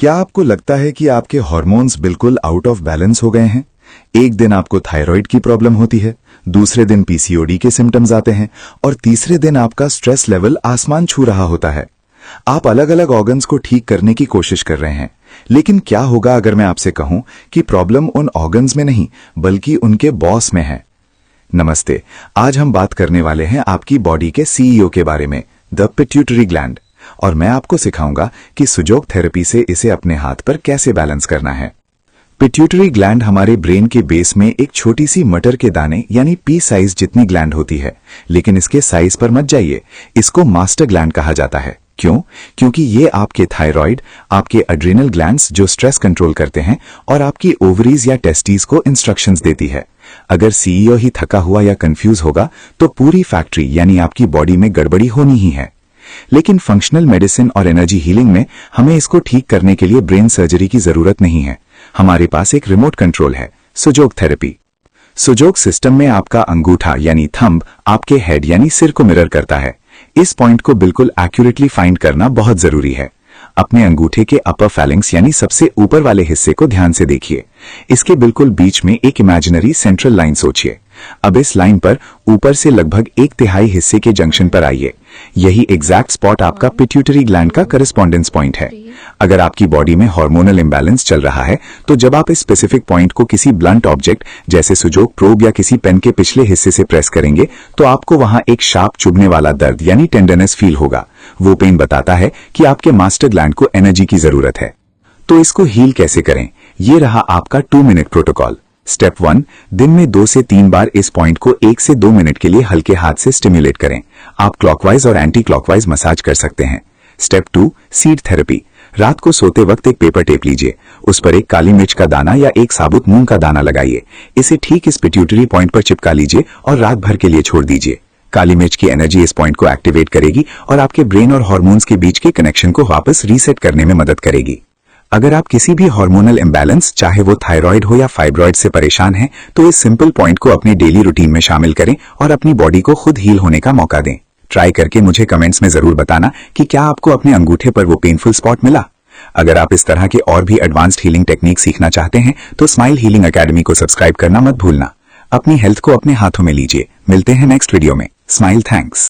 क्या आपको लगता है कि आपके हार्मोन्स बिल्कुल आउट ऑफ बैलेंस हो गए हैं? एक दिन आपको थायराइड की प्रॉब्लम होती है, दूसरे दिन पीसीओडी के सिम्टम्स आते हैं और तीसरे दिन आपका स्ट्रेस लेवल आसमान छू रहा होता है। आप अलग अलग ऑर्गन्स को ठीक करने की कोशिश कर रहे हैं, लेकिन क्या होगा अगर मैं आपसे कहूं कि प्रॉब्लम उन ऑर्गन्स में नहीं बल्कि उनके बॉस में है? नमस्ते, आज हम बात करने वाले हैं आपकी बॉडी के सीईओ के बारे में, द पिट्यूटरी ग्लैंड, और मैं आपको सिखाऊंगा कि सुजोग थेरेपी से इसे अपने हाथ पर कैसे बैलेंस करना है। पिट्यूटरी ग्लैंड हमारे ब्रेन के बेस में एक छोटी सी मटर के दाने यानी पी साइज जितनी ग्लैंड होती है, लेकिन इसके साइज पर मत जाइए। इसको मास्टर ग्लैंड कहा जाता है। क्यों? क्योंकि ये आपके थायराइड, आपके एड्रिनल ग्लैंड्स जो स्ट्रेस कंट्रोल करते हैं, और आपकी ओवरीज या टेस्टीज को इंस्ट्रक्शंस देती है। अगर सीईओ ही थका हुआ या कंफ्यूज होगा तो पूरी फैक्ट्री यानी आपकी बॉडी में गड़बड़ी होनी ही है। लेकिन फंक्शनल मेडिसिन और एनर्जी हीलिंग में हमें इसको ठीक करने के लिए ब्रेन सर्जरी की जरूरत नहीं है। हमारे पास एक रिमोट कंट्रोल है, सुजोग थेरेपी। सुजोग सिस्टम में आपका अंगूठा यानी थंब आपके हेड यानी सिर को मिरर करता है। इस पॉइंट को बिल्कुल एक्यूरेटली फाइंड करना बहुत जरूरी है। अपने अंगूठे के अपर फैलिंग्स यानी सबसे ऊपर वाले हिस्से को ध्यान से देखिए। इसके बिल्कुल बीच में एक इमेजिनरी सेंट्रल लाइन सोचिए। अब इस लाइन पर ऊपर से लगभग 1/3 हिस्से के जंक्शन पर आइए। यही एग्जैक्ट स्पॉट आपका पिट्यूटरी ग्लैंड का करस्पॉन्डेंस पॉइंट है। अगर आपकी बॉडी में हार्मोनल इंबैलेंस चल रहा है तो जब आप इस स्पेसिफिक पॉइंट को किसी ब्लंट ऑब्जेक्ट जैसे सुजोग प्रोब या किसी पेन के पिछले हिस्से से प्रेस करेंगे तो आपको वहां एक शार्प चुभने वाला दर्द यानी टेंडरनेस फील होगा। वो पेन बताता है कि आपके मास्टर ग्लैंड को एनर्जी की जरूरत है। तो इसको हील कैसे करें? ये रहा आपका 2 मिनट प्रोटोकॉल। स्टेप 1, दिन में 2 से 3 बार इस पॉइंट को 1 से 2 मिनट के लिए हल्के हाथ से स्टिमुलेट करें। आप क्लॉकवाइज और एंटी क्लॉकवाइज मसाज कर सकते हैं। Step 2, seed therapy. रात को सोते वक्त एक पेपर टेप लीजिए, उस पर एक काली मिर्च का दाना या एक साबुत मूंग का दाना लगाइए। इसे ठीक इस पिट्यूटरी पॉइंट पर चिपका लीजिए और रात भर के लिए छोड़ दीजिए। काली मिर्च की एनर्जी इस पॉइंट को एक्टिवेट करेगी और आपके ब्रेन और हार्मोन्स के बीच के कनेक्शन को वापस रीसेट करने में मदद करेगी। अगर आप किसी भी हार्मोनल इंबैलेंस, चाहे वो थायराइड हो या फाइब्रॉइड से परेशान हैं, तो इस सिंपल पॉइंट को अपनी डेली रूटीन में शामिल करें और अपनी बॉडी को खुद हील होने का मौका दें। ट्राई करके मुझे कमेंट्स में जरूर बताना कि क्या आपको अपने अंगूठे पर वो पेनफुल स्पॉट मिला। अगर आप इस तरह के और भी एडवांस्ड हीलिंग टेक्निक सीखना चाहते हैं तो स्माइल हीलिंग एकेडमी को सब्सक्राइब करना मत भूलना। अपनी हेल्थ को अपने हाथों में लीजिए। मिलते हैं नेक्स्ट वीडियो में। Smile, thanks.